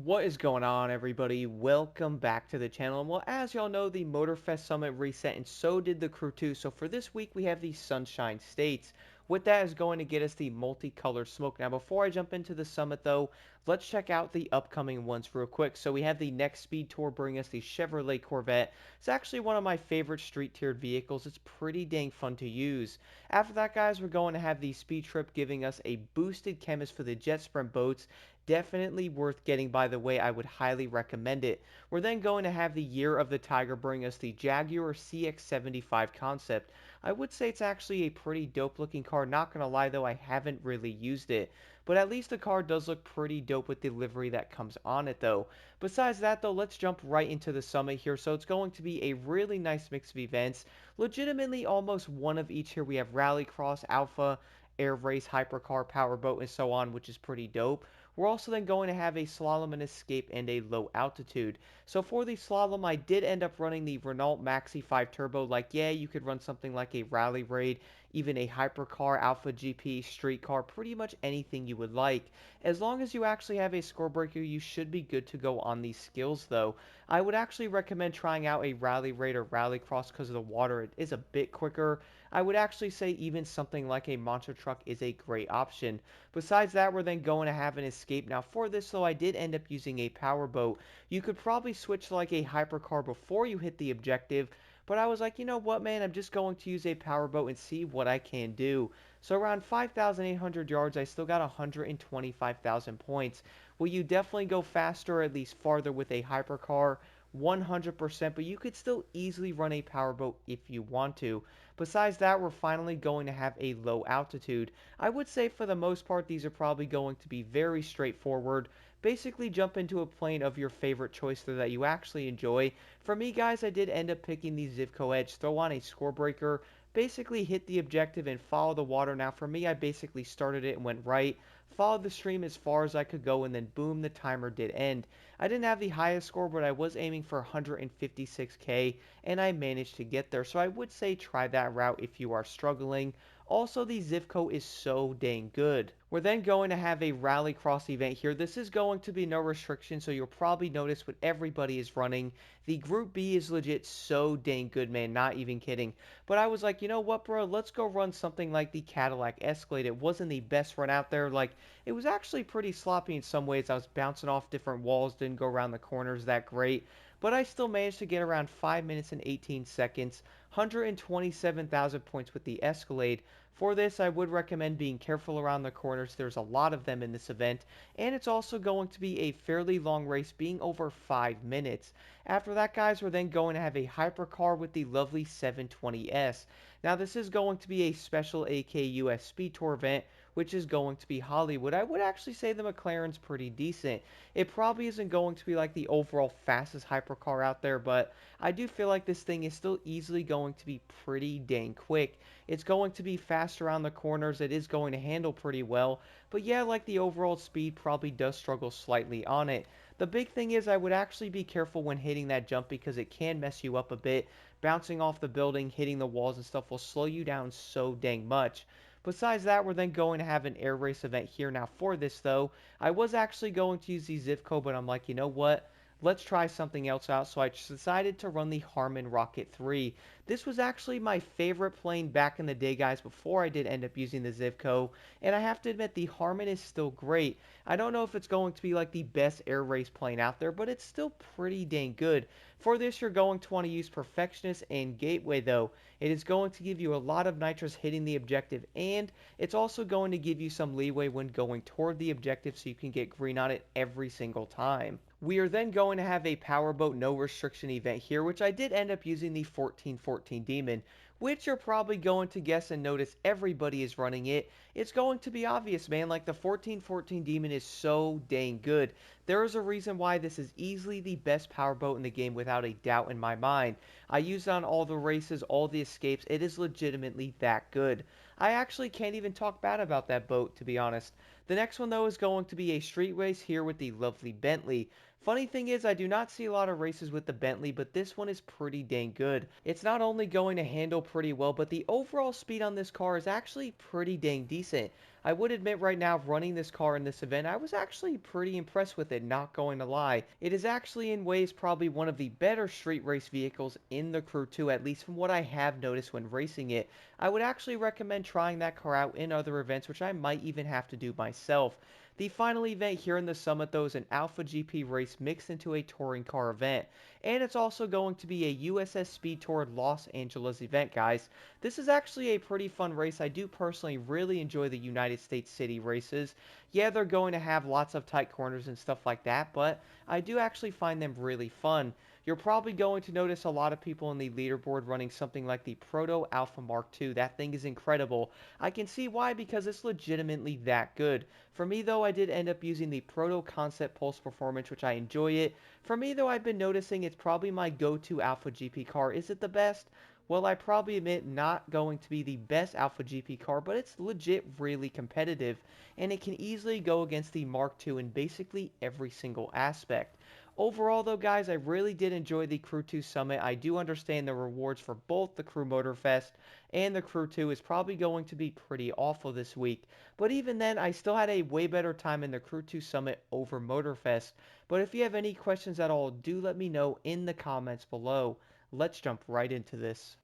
What is going on, everybody? Welcome back to the channel. And well, as y'all know, the Motorfest Summit reset, and so did the crew too. So for this week, we have the Sunshine States. What that is going to get us the multicolored smoke. Now, before I jump into the summit, though, let's check out the upcoming ones real quick. So we have the next speed tour bring us the Chevrolet Corvette. It's actually one of my favorite street-tiered vehicles. It's pretty dang fun to use. After that, guys, we're going to have the speed trip giving us a boosted chemist for the jet sprint boats. Definitely worth getting, by the way. I would highly recommend it. We're then going to have the Year of the Tiger bring us the Jaguar CX-75 concept. I would say it's actually a pretty dope looking car. Not gonna lie though, I haven't really used it. But at least the car does look pretty dope with the livery that comes on it though. Besides that though, let's jump right into the summit here. So it's going to be a really nice mix of events. Legitimately almost one of each here. We have Rallycross, Alpha, Air Race, Hypercar, Powerboat, and so on, which is pretty dope. We're also then going to have a slalom, and escape, and a low altitude. So for the slalom, I did end up running the Renault Maxi 5 Turbo. Like, yeah, you could run something like a Rally Raid, even a Hypercar, Alpha GP, Street Car, pretty much anything you would like. As long as you actually have a score breaker, you should be good to go on these skills, though. I would actually recommend trying out a Rally Raid or Rallycross because of the water. It is a bit quicker. I would actually say even something like a monster truck is a great option. Besides that, we're then going to have an escape. Now for this though, I did end up using a powerboat. You could probably switch to like a hypercar before you hit the objective, but I was like, you know what, man, I'm just going to use a powerboat and see what I can do. So around 5,800 yards, I still got 125,000 points. Will you definitely go faster, or at least farther, with a hypercar? 100%, but you could still easily run a powerboat if you want to. Besides that, we're finally going to have a low altitude. I would say for the most part, these are probably going to be very straightforward. Basically, jump into a plane of your favorite choice there that you actually enjoy. For me, guys, I did end up picking the Zivko Edge. Throw on a score breaker, basically hit the objective and follow the water. Now, for me, I basically started it and went right, followed the stream as far as I could go, and then boom, the timer did end. I didn't have the highest score, but I was aiming for 156k, and I managed to get there. So I would say try that route if you are struggling. Also, the Zivko is so dang good. We're then going to have a Rallycross event here. This is going to be no restriction, so you'll probably notice what everybody is running. The Group B is legit so dang good, man, not even kidding. But I was like, you know what, bro, let's go run something like the Cadillac Escalade. It wasn't the best run out there. Like, it was actually pretty sloppy in some ways. I was bouncing off different walls, didn't go around the corners that great. But I still managed to get around 5 minutes and 18 seconds, 127,000 points with the Escalade. For this, I would recommend being careful around the corners. There's a lot of them in this event, and it's also going to be a fairly long race, being over 5 minutes. After that, guys, we're then going to have a hypercar with the lovely 720S. Now, this is going to be a special AKUS Speed Tour event, which is going to be Hollywood. I would actually say the McLaren's pretty decent. It probably isn't going to be like the overall fastest hypercar out there, but I do feel like this thing is still easily going to be pretty dang quick. It's going to be fast around the corners. It is going to handle pretty well. But yeah, like the overall speed probably does struggle slightly on it. The big thing is I would actually be careful when hitting that jump because it can mess you up a bit. Bouncing off the building, hitting the walls and stuff will slow you down so dang much. Besides that, we're then going to have an air race event here. Now for this though, I was actually going to use the Zivko, but I'm like, you know what? Let's try something else out. So I decided to run the Harmon Rocket 3. This was actually my favorite plane back in the day, guys, before I did end up using the Zivko. And I have to admit, the Harmon is still great. I don't know if it's going to be like the best air race plane out there, but it's still pretty dang good. For this, you're going to want to use Perfectionist and Gateway, though. It is going to give you a lot of nitrous hitting the objective, and it's also going to give you some leeway when going toward the objective so you can get green on it every single time. We are then going to have a Powerboat no restriction event here, which I did end up using the 1414 Demon, which you're probably going to guess and notice everybody is running it. It's going to be obvious, man. Like, the 1414 Demon is so dang good. There is a reason why this is easily the best powerboat in the game without a doubt in my mind. I used it on all the races, all the escapes. It is legitimately that good. I actually can't even talk bad about that boat, to be honest. The next one, though, is going to be a street race here with the lovely Bentley. Funny thing is, I do not see a lot of races with the Bentley, but this one is pretty dang good. It's not only going to handle pretty well, but the overall speed on this car is actually pretty dang decent. I would admit right now, running this car in this event, I was actually pretty impressed with it, not going to lie. It is actually in ways probably one of the better street race vehicles in the Crew 2, at least from what I have noticed when racing it. I would actually recommend trying that car out in other events, which I might even have to do myself. The final event here in the Summit, though, is an Alpha GP race mixed into a touring car event. And it's also going to be a USS Speed Tour Los Angeles event, guys. This is actually a pretty fun race. I do personally really enjoy the United States City races. Yeah, they're going to have lots of tight corners and stuff like that, but I do actually find them really fun. You're probably going to notice a lot of people in the leaderboard running something like the Proto Alpha Mark II. That thing is incredible. I can see why, because it's legitimately that good. For me, though, I did end up using the Proto Concept Pulse Performance, which I enjoy it. For me, though, I've been noticing it's probably my go-to Alpha GP car. Is it the best? Well, I probably admit not going to be the best Alpha GP car, but it's legit really competitive, and it can easily go against the Mark II in basically every single aspect. Overall, though, guys, I really did enjoy the Crew 2 Summit. I do understand the rewards for both the Crew Motorfest and the Crew 2 is probably going to be pretty awful this week. But even then, I still had a way better time in the Crew 2 Summit over Motorfest. But if you have any questions at all, do let me know in the comments below. Let's jump right into this.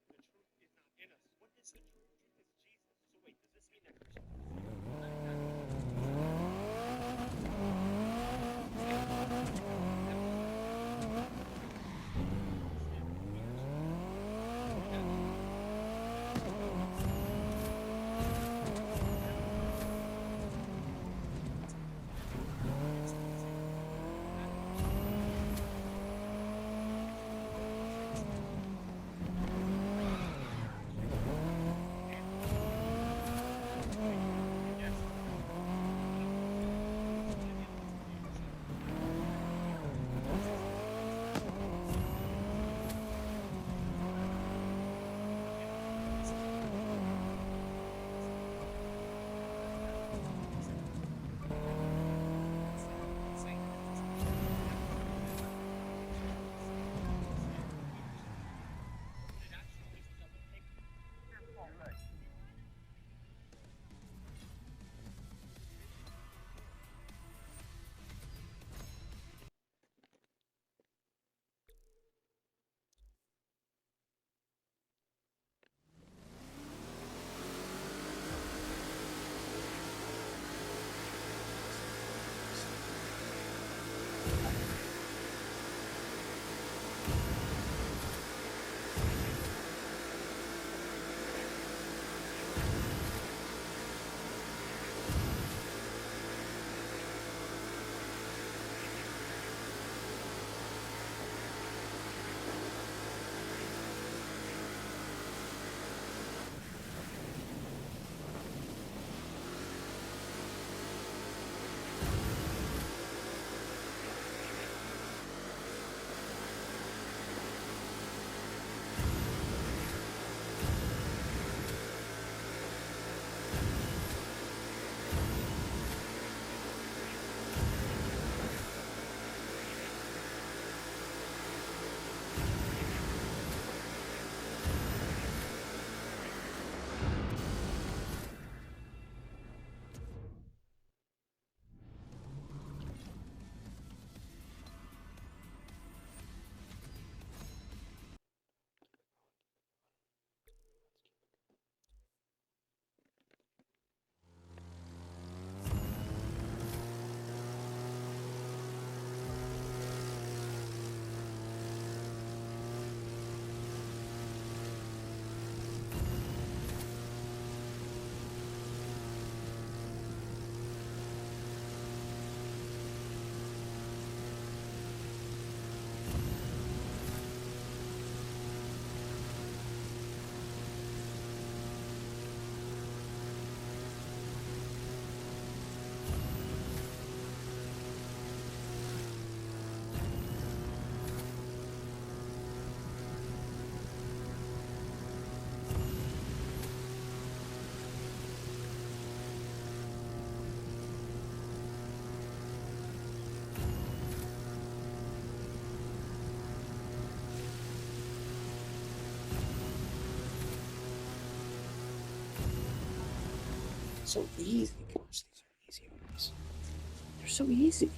so easy. Gosh, these are easy ones. They're so easy.